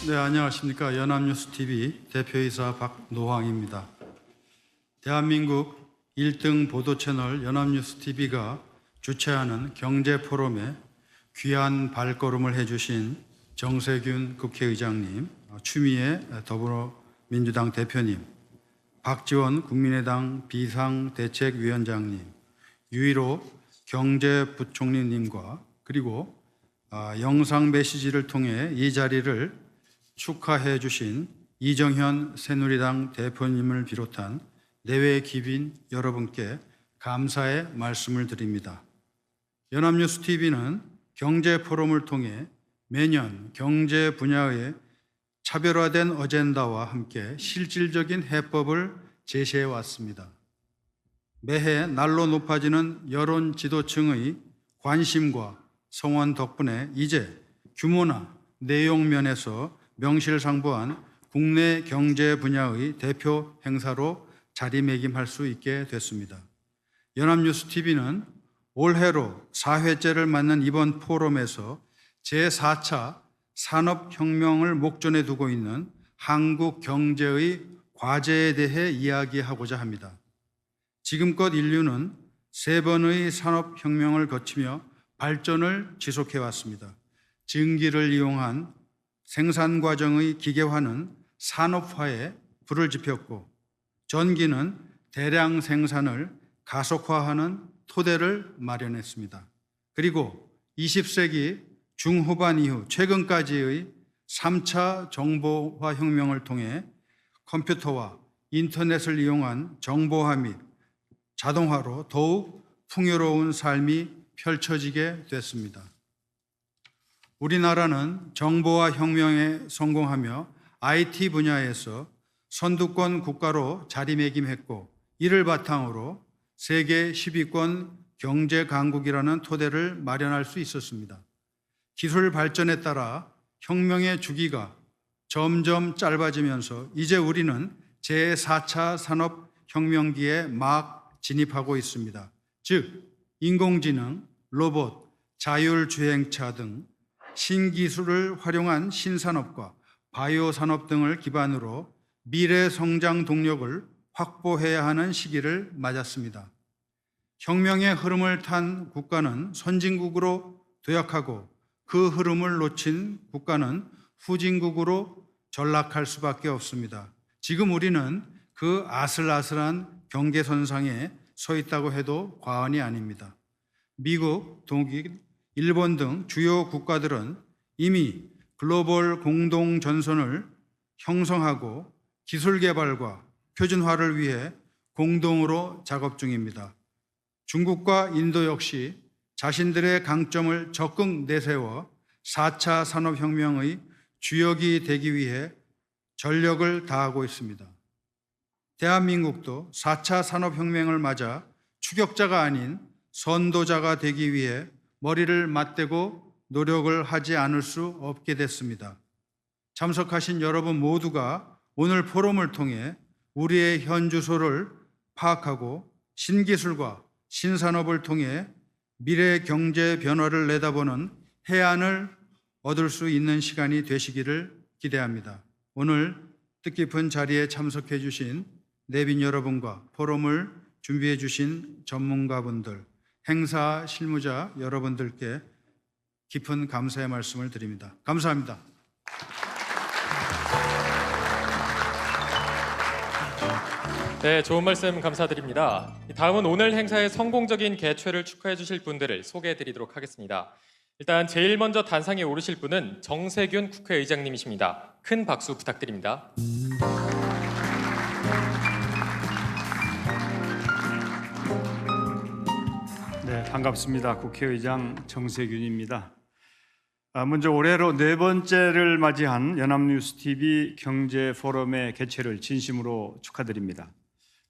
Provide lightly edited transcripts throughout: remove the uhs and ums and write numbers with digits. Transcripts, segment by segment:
네, 안녕하십니까. 연합뉴스TV 대표이사 박노황입니다. 대한민국 1등 보도채널 연합뉴스TV가 주최하는 경제포럼에 귀한 발걸음을 해주신 정세균 국회의장님, 추미애 더불어민주당 대표님, 박지원 국민의당 비상대책위원장님, 유일호 경제부총리님과 그리고 영상 메시지를 통해 이 자리를 축하해 주신 이정현 새누리당 대표님을 비롯한 내외 기빈 여러분께 감사의 말씀을 드립니다. 연합뉴스TV는 경제포럼을 통해 매년 경제 분야의 차별화된 어젠다와 함께 실질적인 해법을 제시해 왔습니다. 매해 날로 높아지는 여론 지도층의 관심과 성원 덕분에 이제 규모나 내용 면에서 명실상부한 국내 경제 분야의 대표 행사로 자리매김할 수 있게 됐습니다. 연합뉴스TV는 올해로 4회째를 맞는 이번 포럼에서 제4차 산업혁명을 목전에 두고 있는 한국 경제의 과제에 대해 이야기하고자 합니다. 지금껏 인류는 3번의 산업혁명을 거치며 발전을 지속해 왔습니다. 증기를 이용한 생산 과정의 기계화는 산업화에 불을 지폈고, 전기는 대량 생산을 가속화하는 토대를 마련했습니다. 그리고 20세기 중후반 이후 최근까지의 3차 정보화 혁명을 통해 컴퓨터와 인터넷을 이용한 정보화 및 자동화로 더욱 풍요로운 삶이 펼쳐지게 됐습니다. 우리나라는 정보화 혁명에 성공하며 IT 분야에서 선두권 국가로 자리매김했고, 이를 바탕으로 세계 10위권 경제 강국이라는 토대를 마련할 수 있었습니다. 기술 발전에 따라 혁명의 주기가 점점 짧아지면서 이제 우리는 제4차 산업혁명기에 막 진입하고 있습니다. 즉, 인공지능, 로봇, 자율주행차 등 신기술을 활용한 신산업과 바이오 산업 등을 기반으로 미래 성장 동력을 확보해야 하는 시기를 맞았습니다. 혁명의 흐름을 탄 국가는 선진국으로 도약하고, 그 흐름을 놓친 국가는 후진국으로 전락할 수밖에 없습니다. 지금 우리는 그 아슬아슬한 경계선상에 서 있다고 해도 과언이 아닙니다. 미국, 독일, 일본 등 주요 국가들은 이미 글로벌 공동 전선을 형성하고 기술 개발과 표준화를 위해 공동으로 작업 중입니다. 중국과 인도 역시 자신들의 강점을 적극 내세워 4차 산업혁명의 주역이 되기 위해 전력을 다하고 있습니다. 대한민국도 4차 산업혁명을 맞아 추격자가 아닌 선도자가 되기 위해 머리를 맞대고 노력을 하지 않을 수 없게 됐습니다. 참석하신 여러분 모두가 오늘 포럼을 통해 우리의 현주소를 파악하고 신기술과 신산업을 통해 미래 경제 변화를 내다보는 해안을 얻을 수 있는 시간이 되시기를 기대합니다. 오늘 뜻깊은 자리에 참석해 주신 내빈 여러분과 포럼을 준비해 주신 전문가분들, 행사 실무자 여러분들께 깊은 감사의 말씀을 드립니다. 감사합니다. 네, 좋은 말씀 감사드립니다. 다음은 오늘 행사의 성공적인 개최를 축하해 주실 분들을 소개해 드리도록 하겠습니다. 일단 제일 먼저 단상에 오르실 분은 정세균 국회의장님이십니다. 큰 박수 부탁드립니다. 네, 반갑습니다. 국회의장 정세균입니다. 먼저 올해로 4번째를 맞이한 연합뉴스TV 경제포럼의 개최를 진심으로 축하드립니다.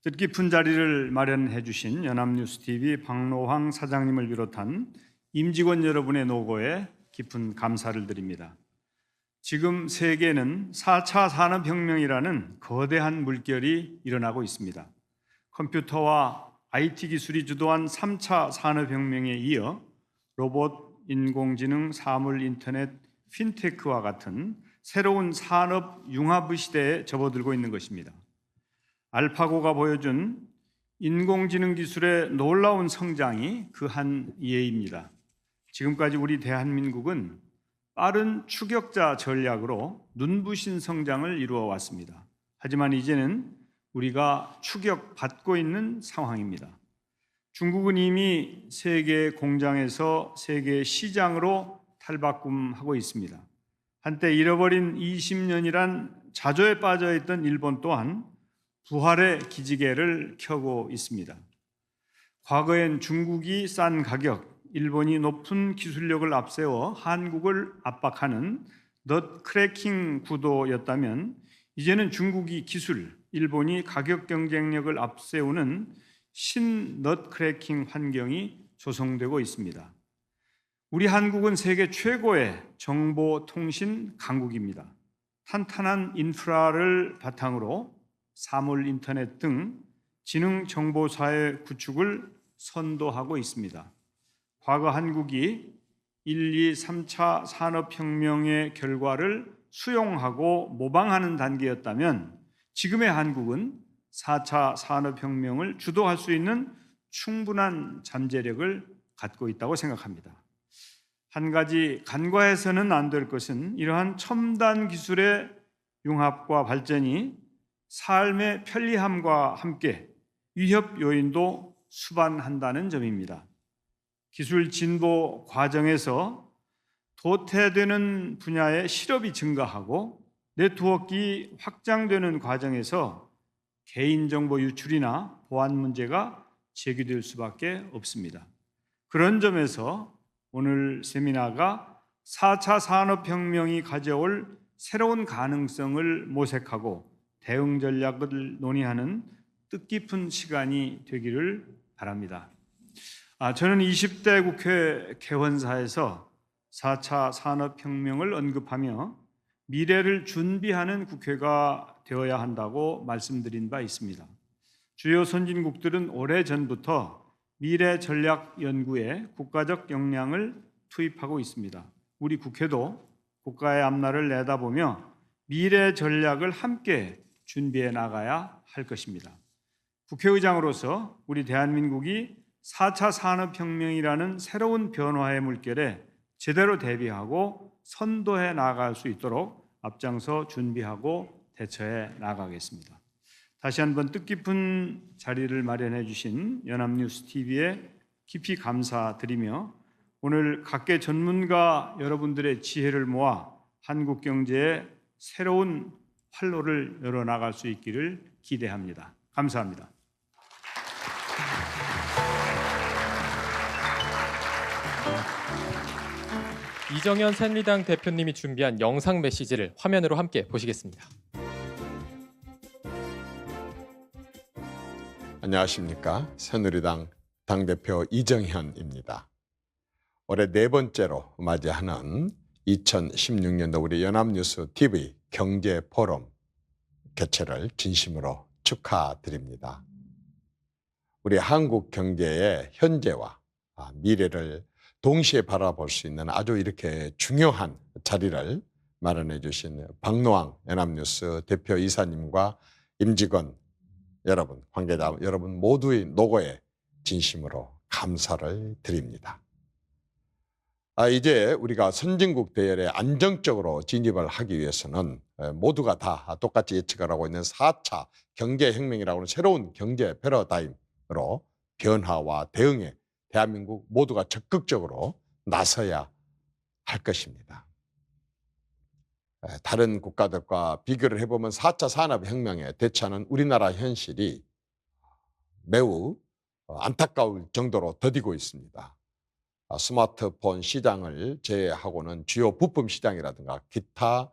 뜻깊은 자리를 마련해 주신 연합뉴스TV 박노황 사장님을 비롯한 임직원 여러분의 노고에 깊은 감사를 드립니다. 지금 세계는 4차 산업혁명이라는 거대한 물결이 일어나고 있습니다. 컴퓨터와 IT 기술이 주도한 3차 산업혁명에 이어 로봇, 인공지능, 사물 인터넷, 핀테크와 같은 새로운 산업 융합의 시대에 접어들고 있는 것입니다. 알파고가 보여준 인공지능 기술의 놀라운 성장이 그 한 예입니다. 지금까지 우리 대한민국은 빠른 추격자 전략으로 눈부신 성장을 이루어 왔습니다. 하지만 이제는 우리가 추격받고 있는 상황입니다. 중국은 이미 세계 공장에서 세계 시장으로 탈바꿈하고 있습니다. 한때 잃어버린 20년이란 자조에 빠져 있던 일본 또한 부활의 기지개를 켜고 있습니다. 과거엔 중국이 싼 가격, 일본이 높은 기술력을 앞세워 한국을 압박하는 넛크래킹 구도였다면 이제는 중국이 기술, 일본이 가격 경쟁력을 앞세우는 신넛크래킹 환경이 조성되고 있습니다. 우리 한국은 세계 최고의 정보통신 강국입니다. 탄탄한 인프라를 바탕으로 사물 인터넷 등 지능 정보사회 구축을 선도하고 있습니다. 과거 한국이 1, 2, 3차 산업혁명의 결과를 수용하고 모방하는 단계였다면 지금의 한국은 4차 산업혁명을 주도할 수 있는 충분한 잠재력을 갖고 있다고 생각합니다. 한 가지 간과해서는 안 될 것은 이러한 첨단 기술의 융합과 발전이 삶의 편리함과 함께 위협 요인도 수반한다는 점입니다. 기술 진보 과정에서 도태되는 분야의 실업이 증가하고 네트워크가 확장되는 과정에서 개인정보 유출이나 보안 문제가 제기될 수밖에 없습니다. 그런 점에서 오늘 세미나가 4차 산업혁명이 가져올 새로운 가능성을 모색하고 대응 전략을 논의하는 뜻깊은 시간이 되기를 바랍니다. 저는 20대 국회 개원사에서 4차 산업혁명을 언급하며 미래를 준비하는 국회가 되어야 한다고 말씀드린 바 있습니다. 주요 선진국들은 오래전부터 미래 전략 연구에 국가적 역량을 투입하고 있습니다. 우리 국회도 국가의 앞날을 내다보며 미래 전략을 함께 준비해 나가야 할 것입니다. 국회의장으로서 우리 대한민국이 4차 산업혁명이라는 새로운 변화의 물결에 제대로 대비하고 선도해 나갈 수 있도록 앞장서 준비하고 대처해 나가겠습니다. 다시 한번 뜻깊은 자리를 마련해 주신 연합뉴스TV에 깊이 감사드리며 오늘 각계 전문가 여러분들의 지혜를 모아 한국 경제의 새로운 활로를 열어나갈 수 있기를 기대합니다. 감사합니다. 이정현 새누리당 대표님이 준비한 영상 메시지를 화면으로 함께 보시겠습니다. 안녕하십니까. 새누리당 당대표 이정현입니다. 올해 네 번째로 맞이하는 2016년도 우리 연합뉴스TV 경제포럼 개최를 진심으로 축하드립니다. 우리 한국 경제의 현재와 미래를 동시에 바라볼 수 있는 아주 이렇게 중요한 자리를 마련해 주신 박노왕 연합뉴스 대표이사님과 임직원 여러분, 관계자 여러분 모두의 노고에 진심으로 감사를 드립니다. 이제 우리가 선진국 대열에 안정적으로 진입을 하기 위해서는 모두가 다 똑같이 예측을 하고 있는 4차 경제혁명이라고 하는 새로운 경제 패러다임으로 변화와 대응에 대한민국 모두가 적극적으로 나서야 할 것입니다. 다른 국가들과 비교를 해보면 4차 산업혁명에 대처하는 우리나라 현실이 매우 안타까울 정도로 더디고 있습니다. 스마트폰 시장을 제외하고는 주요 부품 시장이라든가 기타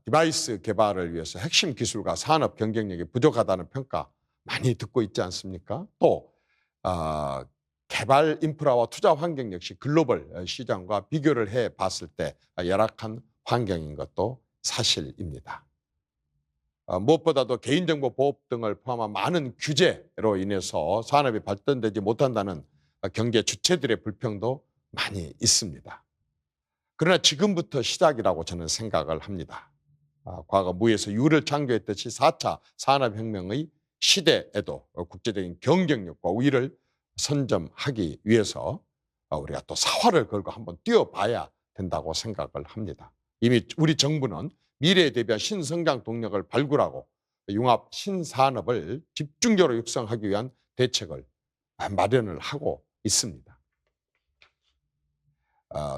디바이스 개발을 위해서 핵심 기술과 산업 경쟁력이 부족하다는 평가 많이 듣고 있지 않습니까? 또 개발 인프라와 투자 환경 역시 글로벌 시장과 비교를 해 봤을 때 열악한 환경인 것도 사실입니다. 무엇보다도 개인정보 보호 등을 포함한 많은 규제로 인해서 산업이 발전되지 못한다는 경제 주체들의 불평도 많이 있습니다. 그러나 지금부터 시작이라고 저는 생각을 합니다. 과거 무에서 유를 창조했듯이 4차 산업혁명의 시대에도 국제적인 경쟁력과 우위를 선점하기 위해서 우리가 또 사활을 걸고 한번 뛰어봐야 된다고 생각을 합니다. 이미 우리 정부는 미래에 대비한 신성장 동력을 발굴하고 융합 신산업을 집중적으로 육성하기 위한 대책을 마련을 하고 있습니다.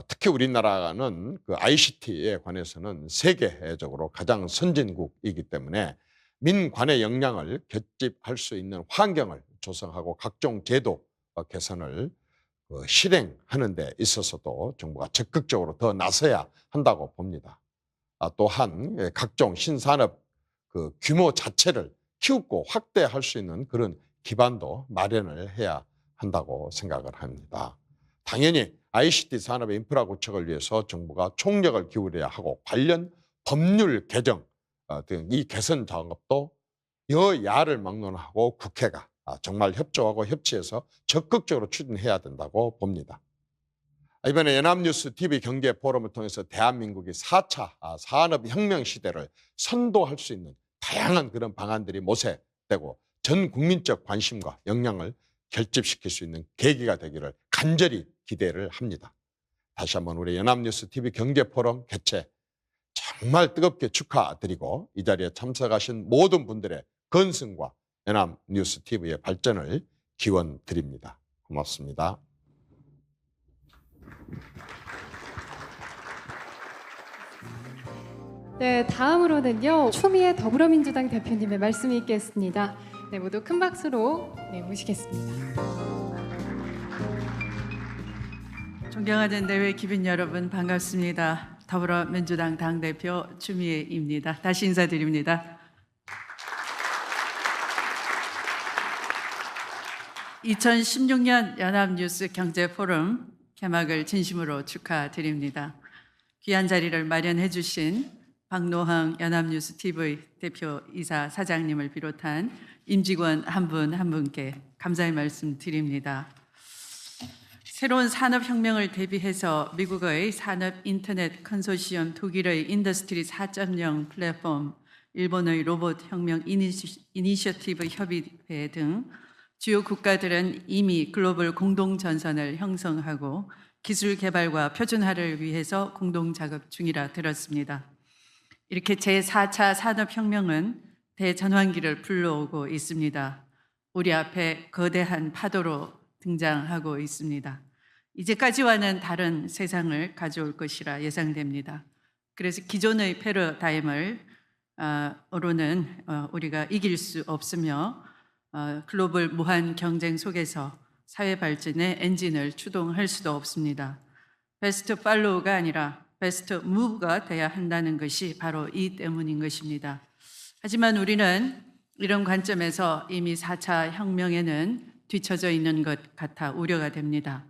특히 우리나라는 그 ICT에 관해서는 세계적으로 가장 선진국이기 때문에 민관의 역량을 결집할 수 있는 환경을 조성하고 각종 제도 개선을 실행하는 데 있어서도 정부가 적극적으로 더 나서야 한다고 봅니다. 또한 각종 신산업 그 규모 자체를 키우고 확대할 수 있는 그런 기반도 마련을 해야 한다고 생각을 합니다. 당연히 ICT 산업의 인프라 구축을 위해서 정부가 총력을 기울여야 하고 관련 법률 개정 등 이 개선 작업도 여야를 막론하고 국회가 정말 협조하고 협치해서 적극적으로 추진해야 된다고 봅니다. 이번에 연합뉴스 TV 경제 포럼을 통해서 대한민국이 4차 산업혁명 시대를 선도할 수 있는 다양한 그런 방안들이 모색되고 전 국민적 관심과 역량을 결집시킬 수 있는 계기가 되기를 간절히 기대를 합니다. 다시 한번 우리 연합뉴스 TV 경제 포럼 개최 정말 뜨겁게 축하드리고 이 자리에 참석하신 모든 분들의 건승과 연합뉴스 TV의 발전을 기원드립니다. 고맙습니다. 네, 다음으로는요. 추미애 더불어민주당 대표님의 말씀이 있겠습니다. 네, 모두 큰 박수로 모시겠습니다. 존경하는 내외 기빈 여러분 반갑습니다. 더불어민주당 당대표 추미애입니다. 다시 인사드립니다. 2016년 연합뉴스 경제포럼 개막을 진심으로 축하드립니다. 귀한 자리를 마련해 주신 박노항 연합뉴스 TV 대표이사 사장님을 비롯한 임직원 한 분 한 분께 감사의 말씀 드립니다. 새로운 산업혁명을 대비해서 미국의 산업 인터넷 컨소시엄, 독일의 인더스트리 4.0 플랫폼, 일본의 로봇 혁명 이니셔티브 협의회 등 주요 국가들은 이미 글로벌 공동전선을 형성하고 기술 개발과 표준화를 위해서 공동 작업 중이라 들었습니다. 이렇게 제4차 산업혁명은 대전환기를 불러오고 있습니다. 우리 앞에 거대한 파도로 등장하고 있습니다. 이제까지와는 다른 세상을 가져올 것이라 예상됩니다. 그래서 기존의 패러다임을 으로는 우리가 이길 수 없으며 글로벌 무한 경쟁 속에서 사회 발전의 엔진을 추동할 수도 없습니다. 베스트 팔로우가 아니라 베스트 무브가 돼야 한다는 것이 바로 이 때문인 것입니다. 하지만 우리는 이런 관점에서 이미 4차 혁명에는 뒤처져 있는 것 같아 우려가 됩니다.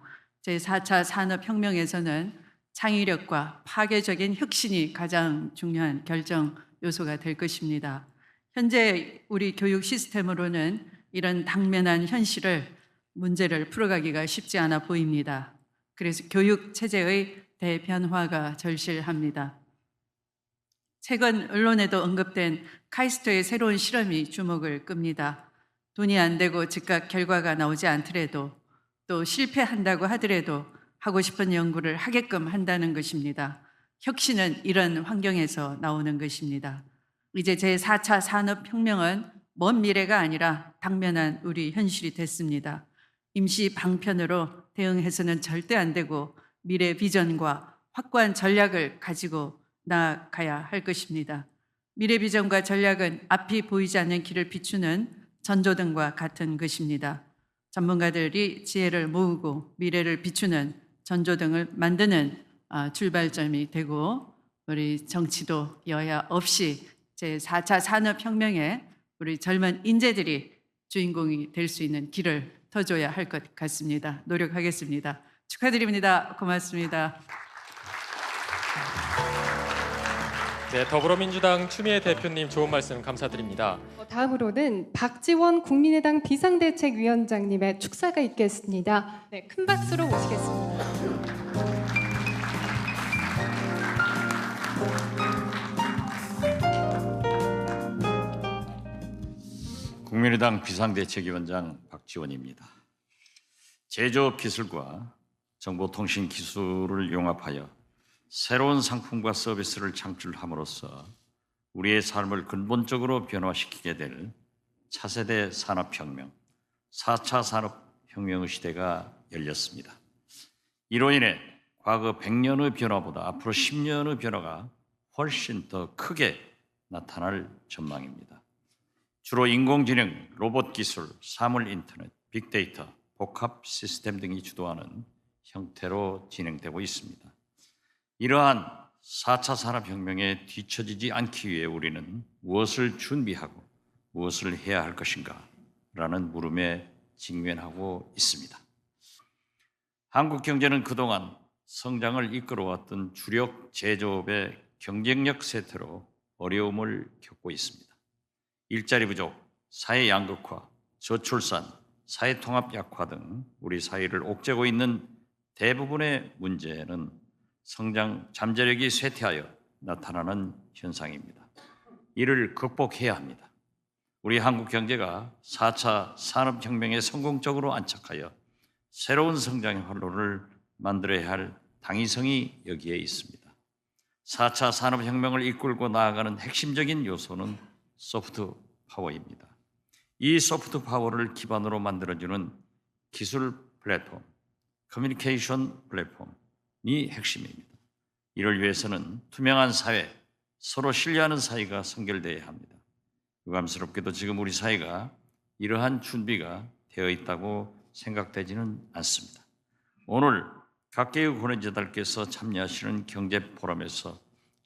제4차 산업혁명에서는 창의력과 파괴적인 혁신이 가장 중요한 결정 요소가 될 것입니다. 현재 우리 교육 시스템으로는 이런 당면한 현실을 문제를 풀어가기가 쉽지 않아 보입니다. 그래서 교육 체제의 대변화가 절실합니다. 최근 언론에도 언급된 카이스트의 새로운 실험이 주목을 끕니다. 돈이 안 되고 즉각 결과가 나오지 않더라도 또 실패한다고 하더라도 하고 싶은 연구를 하게끔 한다는 것입니다. 혁신은 이런 환경에서 나오는 것입니다. 이제 제4차 산업혁명은 먼 미래가 아니라 당면한 우리 현실이 됐습니다. 임시 방편으로 대응해서는 절대 안 되고 미래 비전과 확고한 전략을 가지고 나아가야 할 것입니다. 미래 비전과 전략은 앞이 보이지 않는 길을 비추는 전조등과 같은 것입니다. 전문가들이 지혜를 모으고 미래를 비추는 전조등을 만드는 출발점이 되고 우리 정치도 여야 없이 제4차 산업혁명에 우리 젊은 인재들이 주인공이 될 수 있는 길을 터줘야 할 것 같습니다. 노력하겠습니다. 축하드립니다. 고맙습니다. 네, 더불어민주당 추미애 대표님 좋은 말씀 감사드립니다. 다음으로는 박지원 국민의당 비상대책위원장님의 축사가 있겠습니다. 네, 큰 박수로 모시겠습니다. 국민의당 비상대책위원장 박지원입니다. 제조업 기술과 정보통신 기술을 융합하여 새로운 상품과 서비스를 창출함으로써 우리의 삶을 근본적으로 변화시키게 될 차세대 산업혁명, 4차 산업혁명의 시대가 열렸습니다. 이로 인해 과거 100년의 변화보다 앞으로 10년의 변화가 훨씬 더 크게 나타날 전망입니다. 주로 인공지능, 로봇 기술, 사물 인터넷, 빅데이터, 복합 시스템 등이 주도하는 형태로 진행되고 있습니다. 이러한 4차 산업혁명에 뒤처지지 않기 위해 우리는 무엇을 준비하고 무엇을 해야 할 것인가 라는 물음에 직면하고 있습니다. 한국 경제는 그동안 성장을 이끌어왔던 주력 제조업의 경쟁력 쇠퇴로 어려움을 겪고 있습니다. 일자리 부족, 사회 양극화, 저출산, 사회 통합 약화 등 우리 사회를 옥죄고 있는 대부분의 문제는 성장 잠재력이 쇠퇴하여 나타나는 현상입니다. 이를 극복해야 합니다. 우리 한국 경제가 4차 산업혁명에 성공적으로 안착하여 새로운 성장의 활로를 만들어야 할 당위성이 여기에 있습니다. 4차 산업혁명을 이끌고 나아가는 핵심적인 요소는 소프트 파워입니다. 이 소프트 파워를 기반으로 만들어주는 기술 플랫폼, 커뮤니케이션 플랫폼이 핵심입니다. 이를 위해서는 투명한 사회, 서로 신뢰하는 사회가 선결되어야 합니다. 유감스럽게도 지금 우리 사회가 이러한 준비가 되어 있다고 생각되지는 않습니다. 오늘 각계의 권위자들께서 참여하시는 경제 포럼에서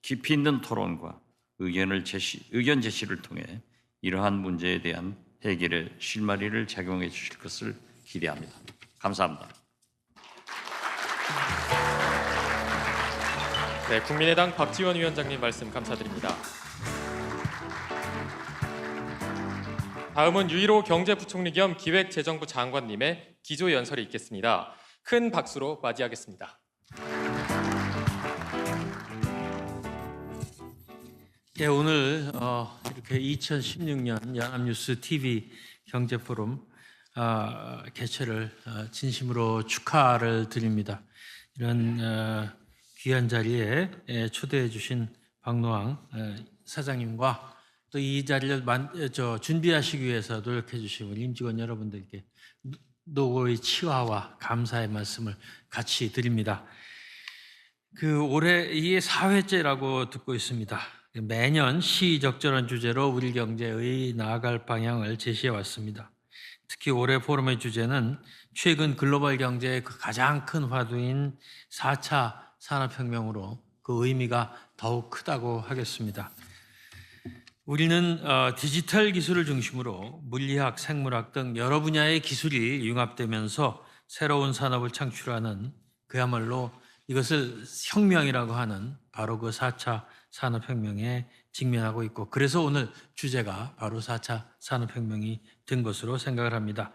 깊이 있는 토론과 의견 제시를 통해 이러한 문제에 대한 해결의 실마리를 작용해 주실 것을 기대합니다. 감사합니다. 네, 국민의당 박지원 위원장님 말씀 감사드립니다. 다음은 유일호 경제부총리 겸 기획재정부 장관님의 기조연설이 있겠습니다. 큰 박수로 맞이하겠습니다. 예, 오늘 이렇게 2016년 연합뉴스 TV 경제포럼 개최를 진심으로 축하를 드립니다. 이런 귀한 자리에 초대해 주신 박노항 사장님과 또 이 자리를 준비하시기 위해서 노력해 주신 우리 임직원 여러분들께 노고의 치화와 감사의 말씀을 같이 드립니다. 올해 이게 4회째라고 듣고 있습니다. 매년 시적절한 주제로 우리 경제의 나아갈 방향을 제시해 왔습니다. 특히 올해 포럼의 주제는 최근 글로벌 경제의 가장 큰 화두인 4차 산업혁명으로 그 의미가 더욱 크다고 하겠습니다. 우리는 디지털 기술을 중심으로 물리학, 생물학 등 여러 분야의 기술이 융합되면서 새로운 산업을 창출하는 그야말로 이것을 혁명이라고 하는 바로 그 4차 산업혁명에 직면하고 있고, 그래서 오늘 주제가 바로 4차 산업혁명이 된 것으로 생각을 합니다.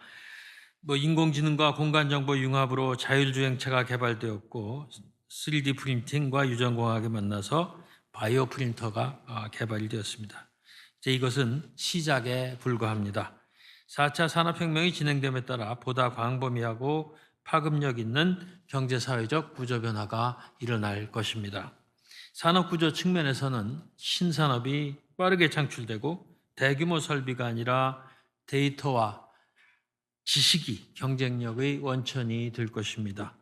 인공지능과 공간정보 융합으로 자율주행차가 개발되었고 3D 프린팅과 유전공학이 만나서 바이오 프린터가 개발이 되었습니다. 이제 이것은 시작에 불과합니다. 4차 산업혁명이 진행됨에 따라 보다 광범위하고 파급력 있는 경제사회적 구조 변화가 일어날 것입니다. 산업구조 측면에서는 신산업이 빠르게 창출되고 대규모 설비가 아니라 데이터와 지식이 경쟁력의 원천이 될 것입니다.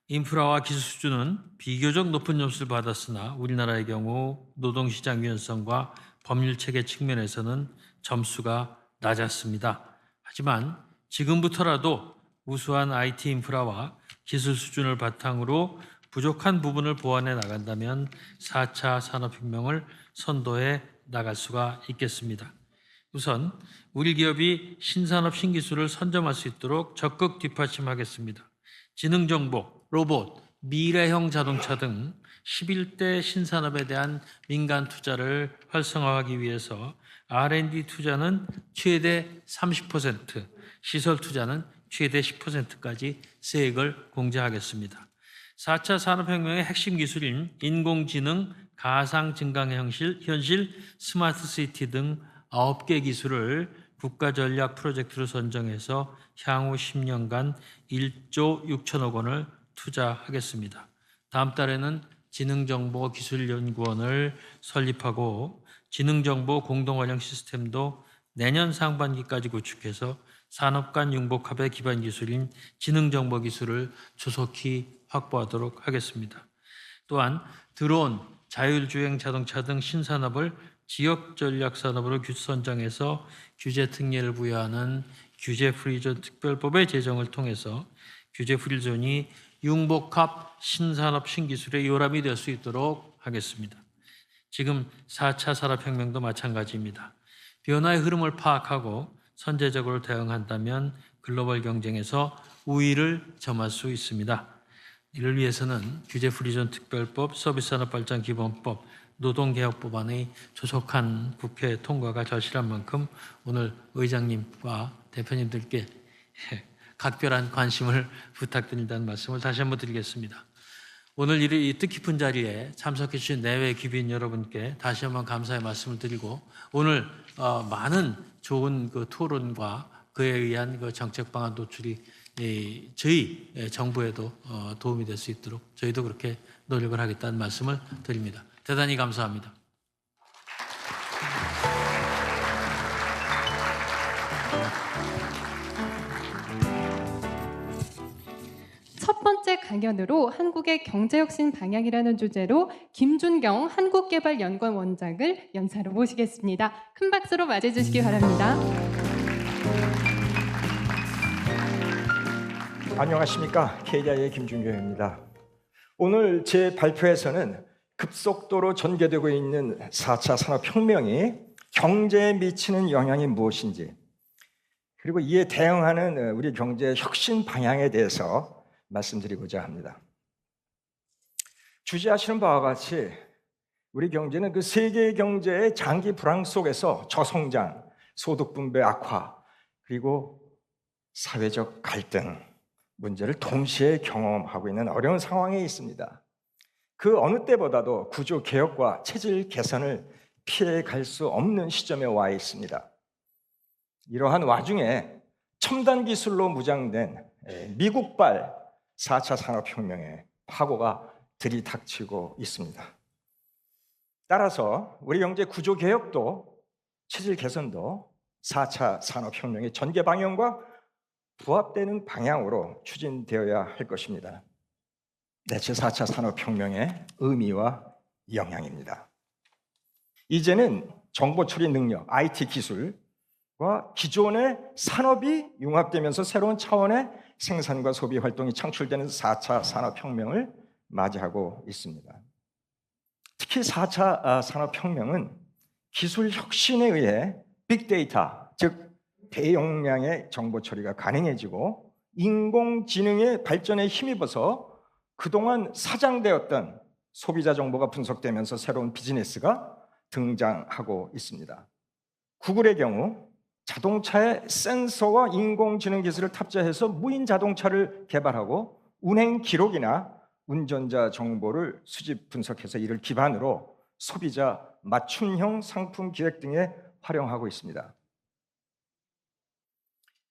인프라와 기술 수준은 비교적 높은 점수를 받았으나 우리나라의 경우 노동시장 유연성과 법률체계 측면에서는 점수가 낮았습니다. 하지만 지금부터라도 우수한 IT 인프라와 기술 수준을 바탕으로 부족한 부분을 보완해 나간다면 4차 산업혁명을 선도해 나갈 수가 있겠습니다. 우선 우리 기업이 신산업 신기술을 선점할 수 있도록 적극 뒷받침하겠습니다. 지능정보, 로봇, 미래형 자동차 등 11대 신산업에 대한 민간 투자를 활성화하기 위해서 R&D 투자는 최대 30%, 시설 투자는 최대 10%까지 세액을 공제하겠습니다. 4차 산업혁명의 핵심 기술인 인공지능, 가상 증강 현실, 스마트 시티 등 9개 기술을 국가전략 프로젝트로 선정해서 향후 10년간 1조 6천억 원을 투자하겠습니다. 다음 달에는 지능정보기술연구원을 설립하고 지능정보 공동활용 시스템도 내년 상반기까지 구축해서 산업 간 융복합의 기반 기술인 지능정보기술을 조속히 확보하도록 하겠습니다. 또한 드론, 자율주행 자동차 등 신산업을 지역전략산업으로 선정해서 규제 특례를 부여하는 규제프리존 특별법의 제정을 통해서 규제프리존이 융복합 신산업 신기술의 요람이 될 수 있도록 하겠습니다. 지금 4차 산업혁명도 마찬가지입니다. 변화의 흐름을 파악하고 선제적으로 대응한다면 글로벌 경쟁에서 우위를 점할 수 있습니다. 이를 위해서는 규제프리존 특별법, 서비스산업발전기본법, 노동개혁법안의 조속한 국회 통과가 절실한 만큼 오늘 의장님과 대표님들께 각별한 관심을 부탁드린다는 말씀을 다시 한번 드리겠습니다. 오늘 이 뜻깊은 자리에 참석해 주신 내외 귀빈 여러분께 다시 한번 감사의 말씀을 드리고 오늘 많은 좋은 그 토론과 그에 의한 그 정책 방안 도출이 저희 정부에도 도움이 될 수 있도록 저희도 그렇게 노력을 하겠다는 말씀을 드립니다. 대단히 감사합니다. 첫 번째 강연으로 한국의 경제혁신 방향이라는 주제로 김준경 한국개발연구원 원장을 연사로 모시겠습니다. 큰 박수로 맞이해 주시기 바랍니다. 안녕하십니까. K자의 김준경입니다. 오늘 제 발표에서는 급속도로 전개되고 있는 4차 산업혁명이 경제에 미치는 영향이 무엇인지 그리고 이에 대응하는 우리 경제의 혁신 방향에 대해서 말씀드리고자 합니다. 주지하시는 바와 같이 우리 경제는 그 세계 경제의 장기 불황 속에서 저성장, 소득 분배 악화, 그리고 사회적 갈등 문제를 동시에 경험하고 있는 어려운 상황에 있습니다. 그 어느 때보다도 구조 개혁과 체질 개선을 피해갈 수 없는 시점에 와 있습니다. 이러한 와중에 첨단 기술로 무장된 미국발 4차 산업혁명의 파고가 들이닥치고 있습니다. 따라서 우리 경제 구조 개혁도 체질 개선도 4차 산업혁명의 전개 방향과 부합되는 방향으로 추진되어야 할 것입니다. 제4차 산업혁명의 의미와 영향입니다. 이제는 정보 처리 능력, IT 기술과 기존의 산업이 융합되면서 새로운 차원의 생산과 소비 활동이 창출되는 4차 산업혁명을 맞이하고 있습니다. 특히 4차 산업혁명은 기술 혁신에 의해 빅데이터, 즉 대용량의 정보 처리가 가능해지고 인공지능의 발전에 힘입어서 그동안 사장되었던 소비자 정보가 분석되면서 새로운 비즈니스가 등장하고 있습니다. 구글의 경우 자동차에 센서와 인공지능 기술을 탑재해서 무인 자동차를 개발하고 운행 기록이나 운전자 정보를 수집 분석해서 이를 기반으로 소비자 맞춤형 상품 기획 등에 활용하고 있습니다.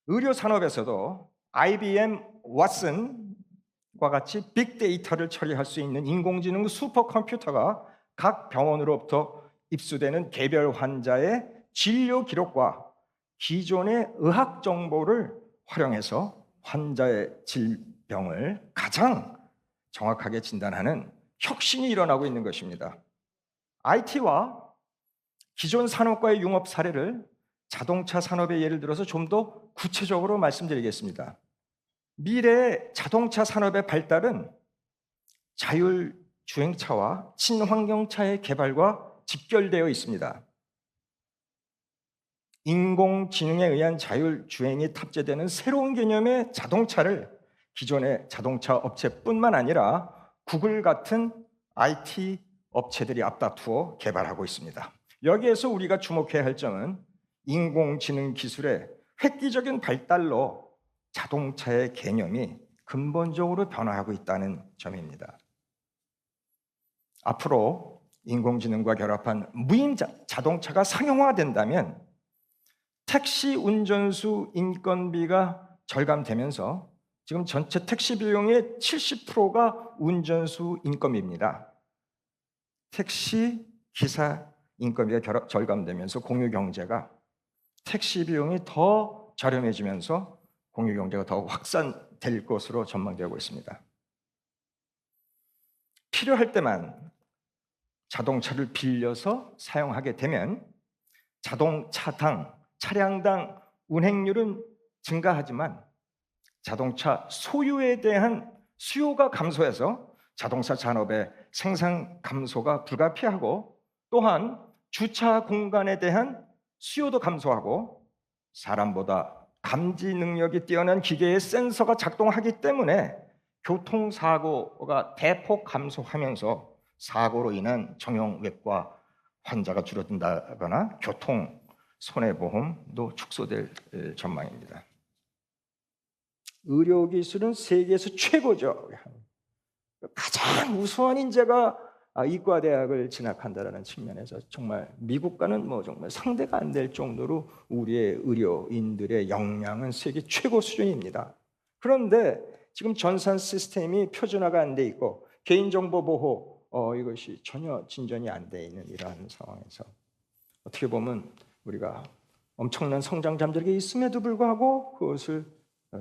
의료 산업에서도 IBM 왓슨과 같이 빅데이터를 처리할 수 있는 인공지능 슈퍼컴퓨터가 각 병원으로부터 입수되는 개별 환자의 진료 기록과 기존의 의학 정보를 활용해서 환자의 질병을 가장 정확하게 진단하는 혁신이 일어나고 있는 것입니다. IT와 기존 산업과의 융합 사례를 자동차 산업의 예를 들어서 좀 더 구체적으로 말씀드리겠습니다. 미래의 자동차 산업의 발달은 자율주행차와 친환경차의 개발과 직결되어 있습니다. 인공지능에 의한 자율주행이 탑재되는 새로운 개념의 자동차를 기존의 자동차 업체뿐만 아니라 구글 같은 IT 업체들이 앞다투어 개발하고 있습니다. 여기에서 우리가 주목해야 할 점은 인공지능 기술의 획기적인 발달로 자동차의 개념이 근본적으로 변화하고 있다는 점입니다. 앞으로 인공지능과 결합한 무인 자동차가 상용화된다면 택시 운전수 인건비가 절감되면서 지금 전체 택시 비용의 70%가 운전수 인건비입니다. 택시 기사 인건비가 절감되면서 공유 경제가 택시 비용이 더 저렴해지면서 공유 경제가 더 확산될 것으로 전망되고 있습니다. 필요할 때만 자동차를 빌려서 사용하게 되면 자동차당, 차량당 운행률은 증가하지만 자동차 소유에 대한 수요가 감소해서 자동차 산업의 생산 감소가 불가피하고, 또한 주차 공간에 대한 수요도 감소하고, 사람보다 감지 능력이 뛰어난 기계의 센서가 작동하기 때문에 교통사고가 대폭 감소하면서 사고로 인한 정형외과 환자가 줄어든다거나 교통 손해보험도 축소될 전망입니다. 의료기술은 세계에서 최고죠. 가장 우수한 인재가 이과대학을 진학한다는 측면에서 정말 미국과는 정말 상대가 안 될 정도로 우리의 의료인들의 역량은 세계 최고 수준입니다. 그런데 지금 전산 시스템이 표준화가 안 돼 있고 개인정보 보호 이것이 전혀 진전이 안 돼 있는 이러한 상황에서 어떻게 보면 우리가 엄청난 성장 잠재력이 있음에도 불구하고 그것을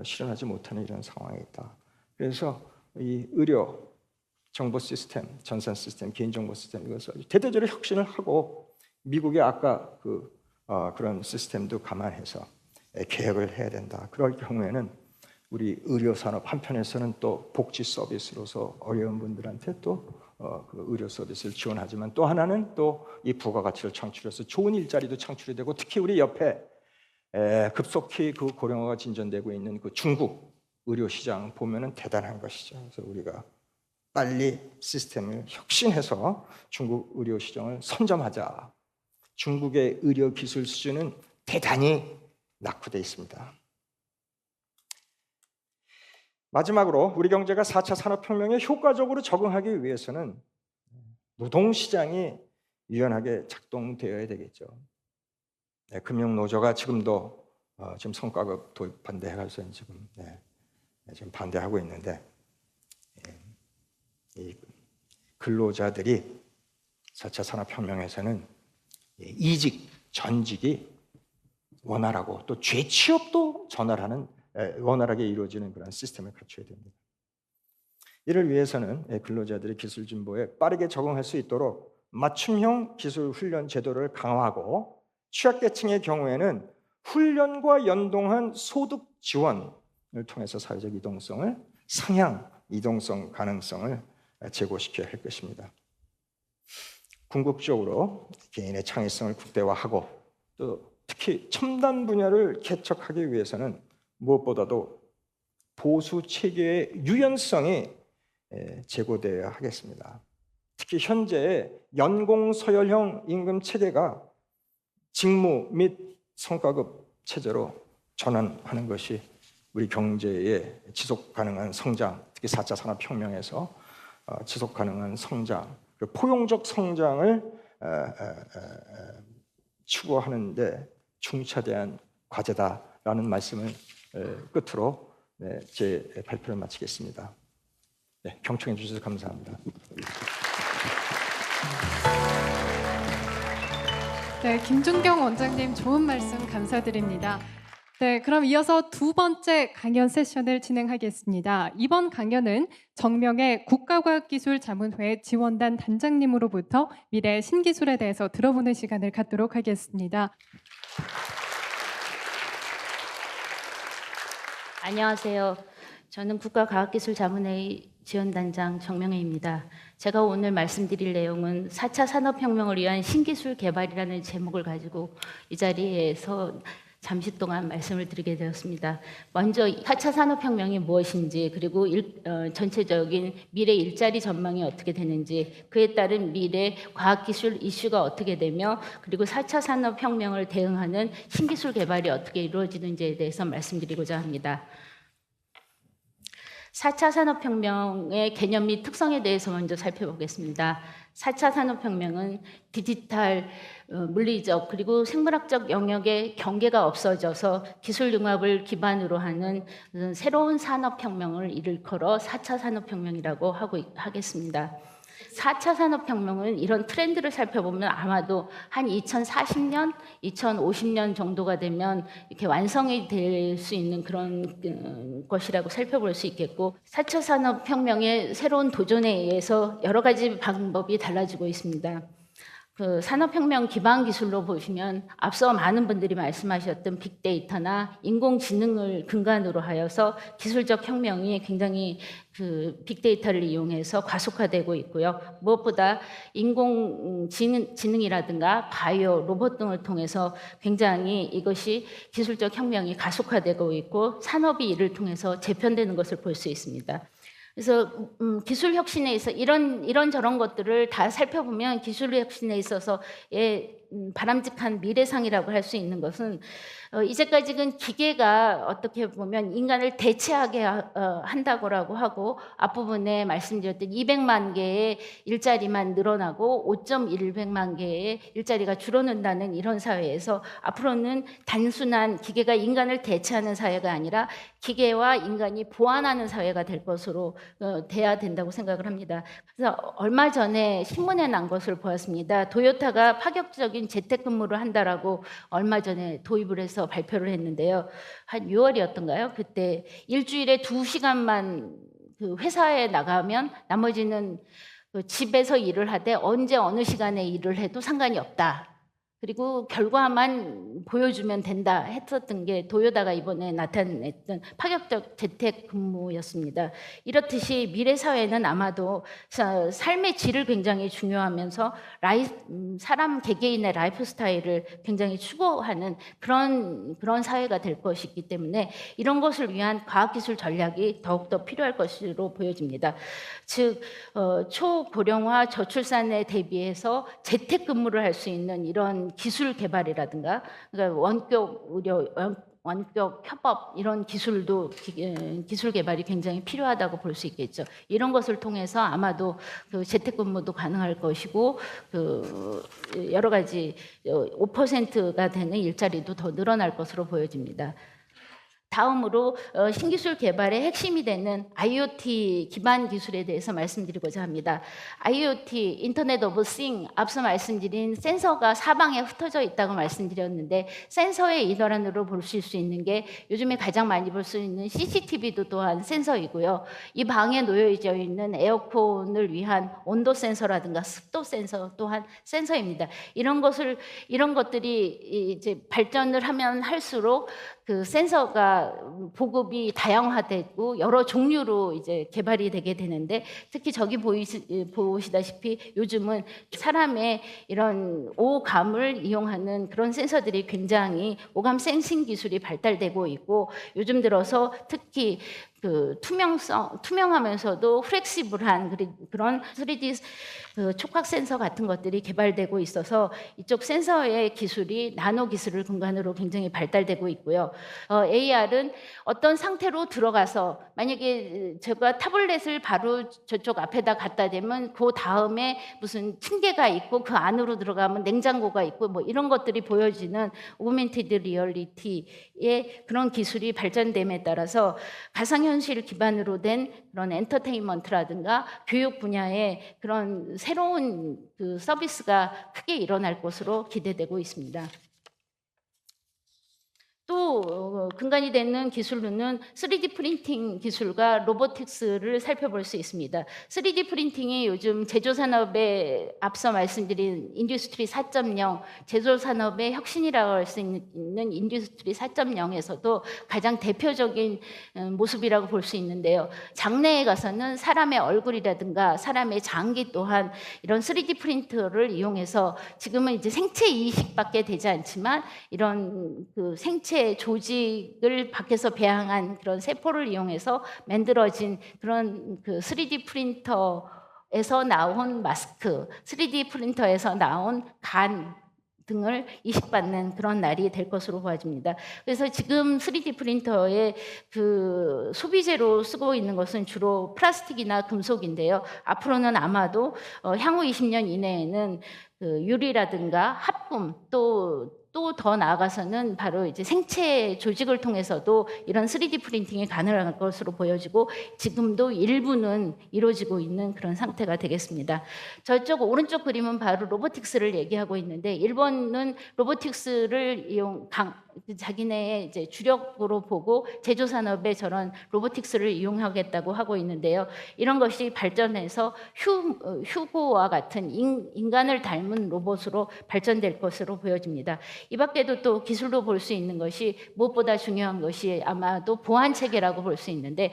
실현하지 못하는 이런 상황이 있다. 그래서 이 의료 정보 시스템, 전산 시스템, 개인정보 시스템 이것을 대대적으로 혁신을 하고 미국의 아까 그런 시스템도 감안해서 개혁을 해야 된다. 그럴 경우에는 우리 의료 산업 한편에서는 또 복지 서비스로서 어려운 분들한테 또 그 의료 서비스를 지원하지만, 또 하나는 또 이 부가가치를 창출해서 좋은 일자리도 창출이 되고, 특히 우리 옆에 급속히 그 고령화가 진전되고 있는 그 중국 의료 시장 보면은 대단한 것이죠. 그래서 우리가 빨리 시스템을 혁신해서 중국 의료 시장을 선점하자. 중국의 의료 기술 수준은 대단히 낙후되어 있습니다. 마지막으로 우리 경제가 4차 산업혁명에 효과적으로 적응하기 위해서는 노동시장이 유연하게 작동되어야 되겠죠. 금융노조가 지금도 지금 성과급 도입 반대해서 지금 반대하고 있는데, 이 근로자들이 4차 산업혁명에서는 이직, 전직이 원활하고 또 재취업도 원활하게 이루어지는 그런 시스템을 갖춰야 됩니다. 이를 위해서는 근로자들의 기술 진보에 빠르게 적응할 수 있도록 맞춤형 기술 훈련 제도를 강화하고, 취약계층의 경우에는 훈련과 연동한 소득 지원을 통해서 사회적 이동성을, 상향 이동성 가능성을 제고시켜야 할 것입니다. 궁극적으로 개인의 창의성을 국대화하고, 또 특히 첨단 분야를 개척하기 위해서는 무엇보다도 보수 체계의 유연성이 제고되어야 하겠습니다. 특히 현재의 연공 서열형 임금 체계가 직무 및 성과급 체제로 전환하는 것이 우리 경제의 지속 가능한 성장, 특히 4차 산업혁명에서 지속 가능한 성장, 포용적 성장을 추구하는 데 중차대한 과제다라는 말씀을 끝으로 제 발표를 마치겠습니다. 경청해 주셔서 감사합니다. 네, 김준경 원장님 좋은 말씀 감사드립니다. 네, 그럼 이어서 두 번째 강연 세션을 진행하겠습니다. 이번 강연은 정명의 국가과학기술자문회 지원단 단장님으로부터 미래 신기술에 대해서 들어보는 시간을 갖도록 하겠습니다. 안녕하세요. 저는 국가과학기술자문회의 지원단장 정명혜입니다. 제가 오늘 말씀드릴 내용은 4차 산업혁명을 위한 신기술 개발이라는 제목을 가지고 이 자리에서 잠시 동안 말씀을 드리게 되었습니다. 먼저 4차 산업혁명이 무엇인지, 그리고 전체적인 미래 일자리 전망이 어떻게 되는지, 그에 따른 미래 과학기술 이슈가 어떻게 되며, 그리고 4차 산업혁명을 대응하는 신기술 개발이 어떻게 이루어지는지에 대해서 말씀드리고자 합니다. 4차 산업혁명의 개념 및 특성에 대해서 먼저 살펴보겠습니다. 4차 산업혁명은 디지털, 물리적 그리고 생물학적 영역의 경계가 없어져서 기술 융합을 기반으로 하는 새로운 산업혁명을 일컬어 4차 산업혁명이라고 하겠습니다. 4차 산업혁명은 이런 트렌드를 살펴보면 아마도 한 2040년, 2050년 정도가 되면 이렇게 완성이 될 수 있는 그런 것이라고 살펴볼 수 있겠고, 4차 산업혁명의 새로운 도전에 의해서 여러 가지 방법이 달라지고 있습니다. 그 산업혁명 기반 기술로 보시면 앞서 많은 분들이 말씀하셨던 빅데이터나 인공지능을 근간으로 하여서 기술적 혁명이 굉장히 그 빅데이터를 이용해서 가속화되고 있고요. 무엇보다 인공지능이라든가 바이오, 로봇 등을 통해서 굉장히 이것이 기술적 혁명이 가속화되고 있고 산업이 이를 통해서 재편되는 것을 볼 수 있습니다. 그래서 기술 혁신에 있어 이런 것들을 다 살펴보면 기술 혁신에 있어서의 바람직한 미래상이라고 할 수 있는 것은 이제까지는 기계가 어떻게 보면 인간을 대체하게 한다고 하고 앞부분에 말씀드렸던 200만 개의 일자리만 늘어나고 5.100만 개의 일자리가 줄어든다는 이런 사회에서 앞으로는 단순한 기계가 인간을 대체하는 사회가 아니라 기계와 인간이 보완하는 사회가 될 것으로 돼야 된다고 생각을 합니다. 그래서 얼마 전에 신문에 난 것을 보았습니다. 도요타가 파격적인 재택근무를 한다라고 얼마 전에 도입을 해서 발표를 했는데요. 한 6월이었던가요? 그때 일주일에 2시간만 그 회사에 나가면 나머지는 그 집에서 일을 하되 언제 어느 시간에 일을 해도 상관이 없다. 그리고 결과만 보여주면 된다 했었던 게 도요타가 이번에 나타냈던 파격적 재택근무였습니다. 이렇듯이 미래 사회는 아마도 삶의 질을 굉장히 중요하면서 사람 개개인의 라이프 스타일을 굉장히 추구하는 그런 사회가 될 것이기 때문에 이런 것을 위한 과학기술 전략이 더욱더 필요할 것으로 보여집니다. 즉 초고령화 저출산에 대비해서 재택근무를 할 수 있는 이런 기술 개발이라든가 그러니까 원격 의료, 원격 협업 이런 기술도 기술 개발이 굉장히 필요하다고 볼 수 있겠죠. 이런 것을 통해서 아마도 그 재택근무도 가능할 것이고 그 여러 가지 5%가 되는 일자리도 더 늘어날 것으로 보여집니다. 다음으로 신기술 개발의 핵심이 되는 IoT 기반 기술에 대해서 말씀드리고자 합니다. IoT, 인터넷 오브 싱, 앞서 말씀드린 센서가 사방에 흩어져 있다고 말씀드렸는데 센서의 일환으로 보실 수 있는 게 요즘에 가장 많이 볼 수 있는 CCTV도 또한 센서이고요. 이 방에 놓여져 있는 에어컨을 위한 온도 센서라든가 습도 센서 또한 센서입니다. 이런 것들이 이제 발전을 하면 할수록 그 센서가 보급이 다양화되고 여러 종류로 이제 개발이 되게 되는데 특히 저기 보시다시피 요즘은 사람의 이런 오감을 이용하는 그런 센서들이 굉장히 오감 센싱 기술이 발달되고 있고 요즘 들어서 특히 그 투명하면서도 플렉시블한 그런 3D 그 촉각 센서 같은 것들이 개발되고 있어서 이쪽 센서의 기술이 나노 기술을 근간으로 굉장히 발달되고 있고요. AR은 어떤 상태로 들어가서 만약에 제가 타블렛을 바로 저쪽 앞에다 갖다 대면 그 다음에 무슨 층계가 있고 그 안으로 들어가면 냉장고가 있고 뭐 이런 것들이 보여지는 오그멘티드 리얼리티의 그런 기술이 발전됨에 따라서 가상현실 기반으로 된 그런 엔터테인먼트라든가 교육 분야의 그런 새로운 그 서비스가 크게 일어날 것으로 기대되고 있습니다. 또 근간이 되는 기술로는 3D 프린팅 기술과 로보틱스를 살펴볼 수 있습니다. 3D 프린팅이 요즘 제조산업에 앞서 말씀드린 인더스트리 4.0 제조산업의 혁신이라고 할 수 있는 인더스트리 4.0에서도 가장 대표적인 모습이라고 볼 수 있는데요. 장내에 가서는 사람의 얼굴이라든가 사람의 장기 또한 이런 3D 프린터를 이용해서 지금은 이제 생체 이식밖에 되지 않지만 이런 그 생체 조직을 밖에서 배양한 그런 세포를 이용해서 만들어진 그런 그 3D 프린터에서 나온 마스크, 3D 프린터에서 나온 간 등을 이식받는 그런 날이 될 것으로 보아집니다. 그래서 지금 3D 프린터의 그 소비재로 쓰고 있는 것은 주로 플라스틱이나 금속인데요. 앞으로는 아마도 향후 20년 이내에는 그 유리라든가 합금 또 더 나아가서는 바로 이제 생체 조직을 통해서도 이런 3D 프린팅이 가능할 것으로 보여지고 지금도 일부는 이루어지고 있는 그런 상태가 되겠습니다. 저쪽 오른쪽 그림은 바로 로보틱스를 얘기하고 있는데 일본은 로보틱스를 자기네의 이제 주력으로 보고 제조 산업에 저런 로보틱스를 이용하겠다고 하고 있는데요. 이런 것이 발전해서 휴고와 같은 인간을 닮은 로봇으로 발전될 것으로 보여집니다. 이 밖에도 또 기술로 볼 수 있는 것이 무엇보다 중요한 것이 아마도 보안 체계라고 볼 수 있는데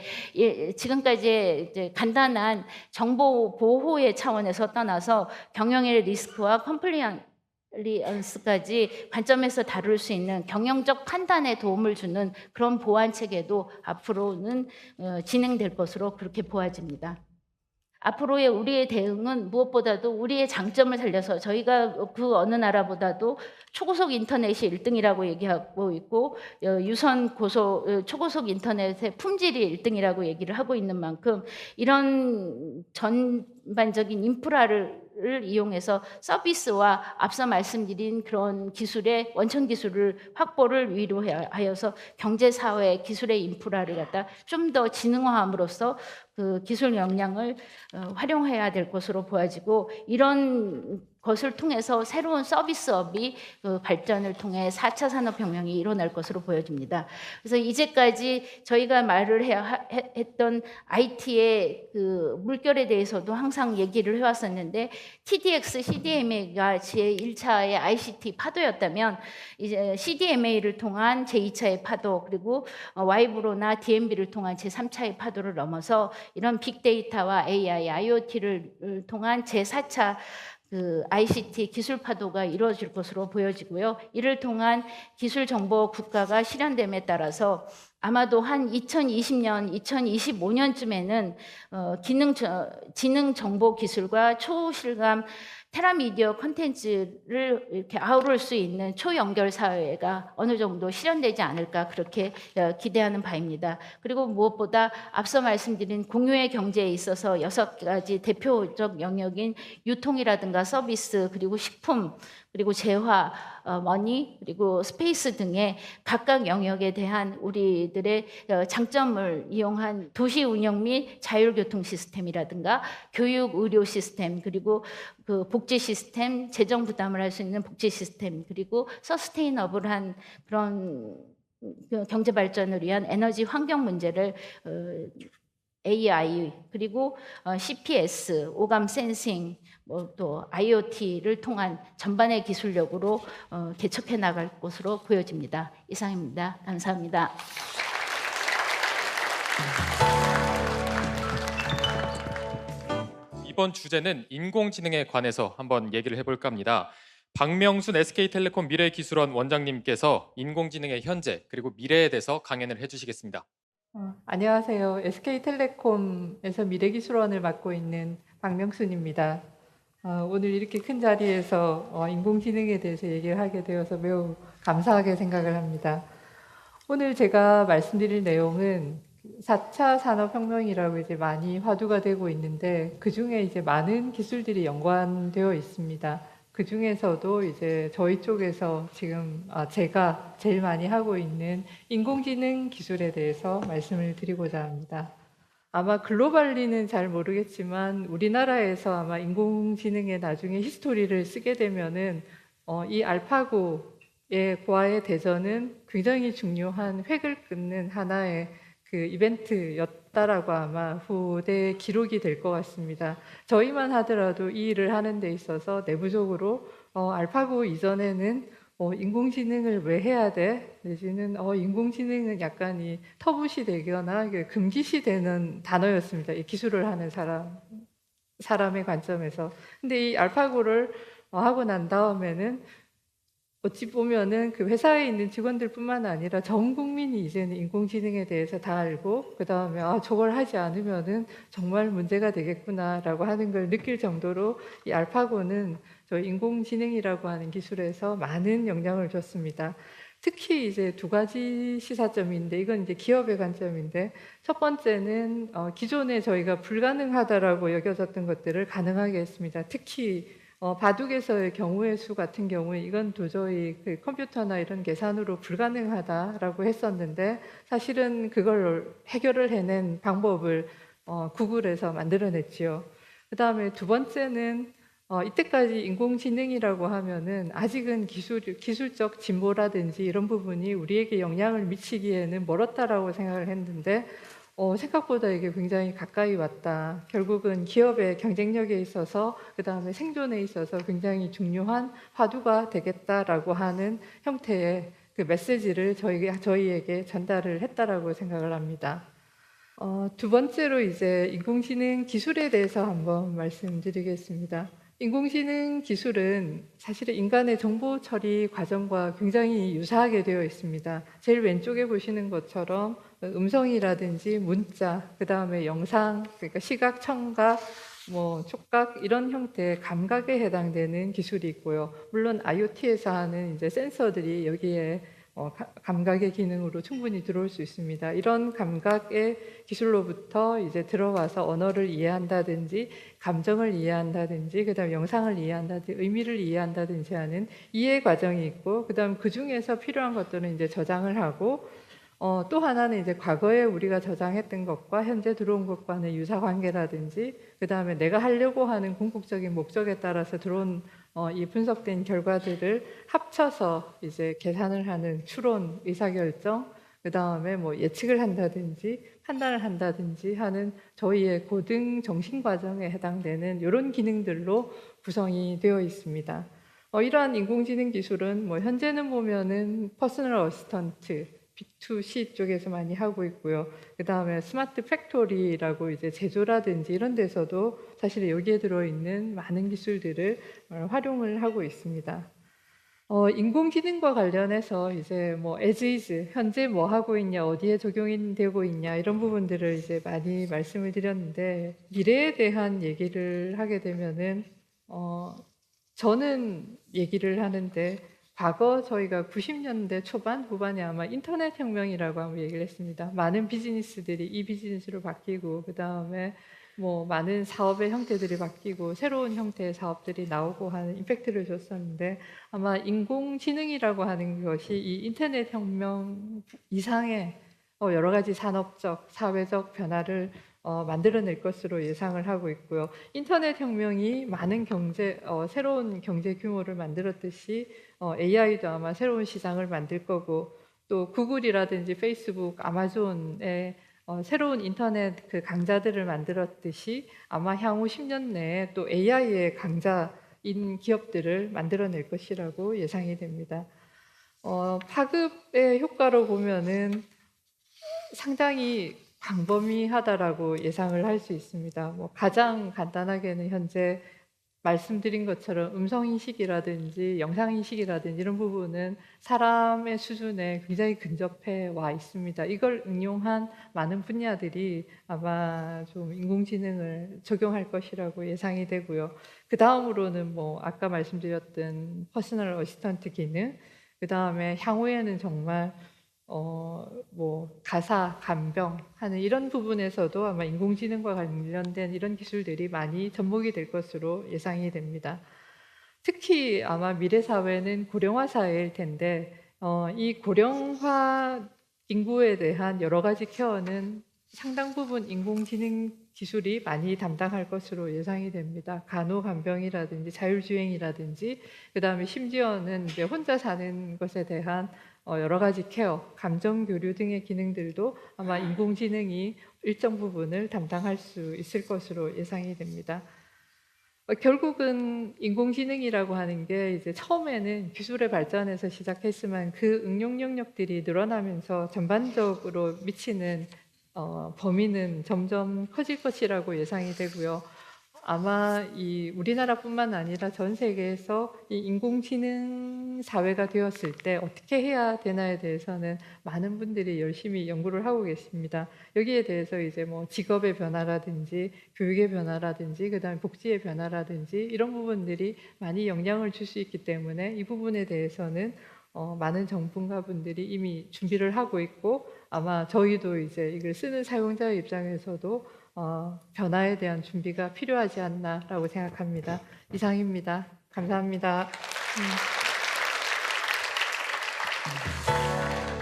지금까지 이제 간단한 정보 보호의 차원에서 떠나서 경영의 리스크와 컴플리언스까지 관점에서 다룰 수 있는 경영적 판단에 도움을 주는 그런 보안 체계도 앞으로는 진행될 것으로 그렇게 보아집니다. 앞으로의 우리의 대응은 무엇보다도 우리의 장점을 살려서 저희가 그 어느 나라보다도 초고속 인터넷이 1등이라고 얘기하고 있고 초고속 인터넷의 품질이 1등이라고 얘기를 하고 있는 만큼 이런 전반적인 인프라를 이용해서 서비스와 앞서 말씀드린 그런 기술의 원천 기술을 확보를 위로하여서 경제, 사회, 기술의 인프라를 갖다 좀 더 지능화함으로써 그 기술 역량을 활용해야 될 것으로 보여지고 이런 것을 통해서 새로운 서비스업이 그 발전을 통해 4차 산업혁명이 일어날 것으로 보여집니다. 그래서 이제까지 저희가 말을 했던 IT의 그 물결에 대해서도 항상 얘기를 해왔었는데 TDX, CDMA가 제1차의 ICT 파도였다면 이제 CDMA를 통한 제2차의 파도 그리고 와이브로나 DMB를 통한 제3차의 파도를 넘어서 이런 빅데이터와 AI, IoT를 통한 제4차 그 ICT 기술 파도가 이루어질 것으로 보여지고요. 이를 통한 기술 정보 국가가 실현됨에 따라서 아마도 한 2020년, 2025년쯤에는 지능 정보 기술과 초실감 테라미디어 콘텐츠를 이렇게 아우를 수 있는 초연결 사회가 어느 정도 실현되지 않을까 그렇게 기대하는 바입니다. 그리고 무엇보다 앞서 말씀드린 공유의 경제에 있어서 6가지 대표적 영역인 유통이라든가 서비스 그리고 식품 그리고 재화, 머니 그리고 스페이스 등의 각각 영역에 대한 우리들의 장점을 이용한 도시 운영 및 자율교통 시스템이라든가 교육, 의료 시스템 그리고 그 복지 시스템, 재정 부담을 할 수 있는 복지 시스템 그리고 서스테이너블한 그런 경제 발전을 위한 에너지 환경 문제를 AI 그리고 CPS, 오감 센싱 또 IoT를 통한 전반의 기술력으로 개척해 나갈 것으로 보여집니다. 이상입니다. 감사합니다. 이번 주제는 인공지능에 관해서 한번 얘기를 해볼까 합니다. 박명순 SK텔레콤 미래기술원 원장님께서 인공지능의 현재 그리고 미래에 대해서 강연을 해주시겠습니다. 안녕하세요. SK텔레콤에서 미래기술원을 맡고 있는 박명순입니다. 오늘 이렇게 큰 자리에서 인공지능에 대해서 얘기를 하게 되어서 매우 감사하게 생각을 합니다. 오늘 제가 말씀드릴 내용은 4차 산업혁명이라고 이제 많이 화두가 되고 있는데 그 중에 이제 많은 기술들이 연관되어 있습니다. 그 중에서도 이제 저희 쪽에서 지금 제가 제일 많이 하고 있는 인공지능 기술에 대해서 말씀을 드리고자 합니다. 아마 글로벌리는 잘 모르겠지만 우리나라에서 아마 인공지능의 나중에 히스토리를 쓰게 되면은 이 알파고의 고아의 대전은 굉장히 중요한 획을 끊는 하나의 그 이벤트였다라고 아마 후대 기록이 될 것 같습니다. 저희만 하더라도 이 일을 하는 데 있어서 내부적으로 알파고 이전에는 인공지능을 왜 해야 돼? 내지는 인공지능은 약간 이 터부시 되거나 금기시되는 단어였습니다. 이 기술을 하는 사람의 관점에서. 근데 이 알파고를 하고 난 다음에는 어찌 보면은 그 회사에 있는 직원들뿐만 아니라 전 국민이 이제는 인공지능에 대해서 다 알고 그 다음에 저걸 하지 않으면은 정말 문제가 되겠구나라고 하는 걸 느낄 정도로 이 알파고는 저희 인공지능이라고 하는 기술에서 많은 영향을 줬습니다. 특히 이제 두 가지 시사점인데, 이건 이제 기업의 관점인데, 첫 번째는 기존에 저희가 불가능하다라고 여겨졌던 것들을 가능하게 했습니다. 특히 바둑에서의 경우의 수 같은 경우에 이건 도저히 그 컴퓨터나 이런 계산으로 불가능하다라고 했었는데, 사실은 그걸 해결을 해낸 방법을 구글에서 만들어냈지요. 그 다음에 두 번째는 이때까지 인공지능이라고 하면은 아직은 기술적 진보라든지 이런 부분이 우리에게 영향을 미치기에는 멀었다라고 생각을 했는데, 생각보다 이게 굉장히 가까이 왔다. 결국은 기업의 경쟁력에 있어서, 그 다음에 생존에 있어서 굉장히 중요한 화두가 되겠다라고 하는 형태의 그 메시지를 저희에게 전달을 했다라고 생각을 합니다. 두 번째로 이제 인공지능 기술에 대해서 한번 말씀드리겠습니다. 인공지능 기술은 사실은 인간의 정보 처리 과정과 굉장히 유사하게 되어 있습니다. 제일 왼쪽에 보시는 것처럼 음성이라든지 문자, 그 다음에 영상, 그러니까 시각, 청각, 촉각 이런 형태의 감각에 해당되는 기술이 있고요. 물론 IoT에서 하는 이제 센서들이 여기에 감각의 기능으로 충분히 들어올 수 있습니다. 이런 감각의 기술로부터 이제 들어와서 언어를 이해한다든지, 감정을 이해한다든지, 그다음 영상을 이해한다든지, 의미를 이해한다든지 하는 이해 과정이 있고, 그다음 그 중에서 필요한 것들은 이제 저장을 하고, 또 하나는 이제 과거에 우리가 저장했던 것과 현재 들어온 것과의 유사 관계라든지, 그다음에 내가 하려고 하는 궁극적인 목적에 따라서 들어온 이 분석된 결과들을 합쳐서 이제 계산을 하는 추론, 의사결정, 그다음에 예측을 한다든지 판단을 한다든지 하는 저희의 고등 정신 과정에 해당되는 이런 기능들로 구성이 되어 있습니다. 이러한 인공지능 기술은 현재는 보면은 퍼스널 어시스턴트 B2C 쪽에서 많이 하고 있고요. 그 다음에 스마트 팩토리라고 이제 제조라든지 이런 데서도 사실 여기에 들어있는 많은 기술들을 활용을 하고 있습니다. 인공지능과 관련해서 이제 as is, 현재 뭐 하고 있냐, 어디에 적용이 되고 있냐 이런 부분들을 이제 많이 말씀을 드렸는데, 미래에 대한 얘기를 하게 되면은 저는 얘기를 하는데, 과거 저희가 90년대 초반, 후반에 아마 인터넷 혁명이라고 한번 얘기를 했습니다. 많은 비즈니스들이 이 비즈니스로 바뀌고, 그 다음에 많은 사업의 형태들이 바뀌고, 새로운 형태의 사업들이 나오고 하는 임팩트를 줬었는데, 아마 인공지능이라고 하는 것이 이 인터넷 혁명 이상의 여러 가지 산업적, 사회적 변화를 만들어낼 것으로 예상을 하고 있고요. 인터넷 혁명이 많은 새로운 경제 규모를 만들었듯이 AI도 아마 새로운 시장을 만들 거고, 또 구글이라든지 페이스북, 아마존의 새로운 인터넷 그 강자들을 만들었듯이 아마 향후 10년 내에 또 AI의 강자인 기업들을 만들어낼 것이라고 예상이 됩니다. 파급의 효과로 보면은 상당히 광범위하다라고 예상을 할 수 있습니다. 가장 간단하게는 현재 말씀드린 것처럼 음성인식이라든지 영상인식이라든지 이런 부분은 사람의 수준에 굉장히 근접해 와 있습니다. 이걸 응용한 많은 분야들이 아마 좀 인공지능을 적용할 것이라고 예상이 되고요. 그 다음으로는 아까 말씀드렸던 퍼스널 어시스턴트 기능, 그 다음에 향후에는 정말 가사, 감병 하는 이런 부분에서도 아마 인공지능과 관련된 이런 기술들이 많이 접목이 될 것으로 예상이 됩니다. 특히 아마 미래 사회는 고령화 사회일 텐데, 이 고령화 인구에 대한 여러 가지 케어는 상당 부분 인공지능 기술이 많이 담당할 것으로 예상이 됩니다. 간호간병이라든지 자율주행이라든지, 그 다음에 심지어는 이제 혼자 사는 것에 대한 여러 가지 케어, 감정 교류 등의 기능들도 아마 인공지능이 일정 부분을 담당할 수 있을 것으로 예상이 됩니다. 결국은 인공지능이라고 하는 게 이제 처음에는 기술의 발전에서 시작했지만 그 응용 영역들이 늘어나면서 전반적으로 미치는 범위는 점점 커질 것이라고 예상이 되고요. 아마 이 우리나라뿐만 아니라 전 세계에서 이 인공지능 사회가 되었을 때 어떻게 해야 되나에 대해서는 많은 분들이 열심히 연구를 하고 계십니다. 여기에 대해서 이제 뭐 직업의 변화라든지 교육의 변화라든지 그다음에 복지의 변화라든지 이런 부분들이 많이 영향을 줄 수 있기 때문에 이 부분에 대해서는 많은 전문가분들이 이미 준비를 하고 있고 아마 저희도 이제 이걸 쓰는 사용자의 입장에서도 변화에 대한 준비가 필요하지 않나라고 생각합니다. 이상입니다. 감사합니다.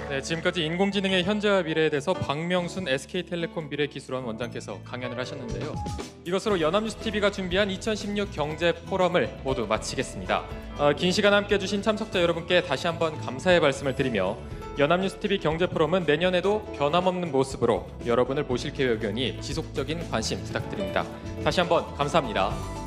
네, 지금까지 인공지능의 현재와 미래에 대해서 박명순 SK텔레콤 미래기술원 원장께서 강연을 하셨는데요. 이것으로 연합뉴스TV가 준비한 2016 경제 포럼을 모두 마치겠습니다. 긴 시간 함께해 주신 참석자 여러분께 다시 한번 감사의 말씀을 드리며 연합뉴스TV 경제 포럼은 내년에도 변함없는 모습으로 여러분을 모실 계획이니 지속적인 관심 부탁드립니다. 다시 한번 감사합니다.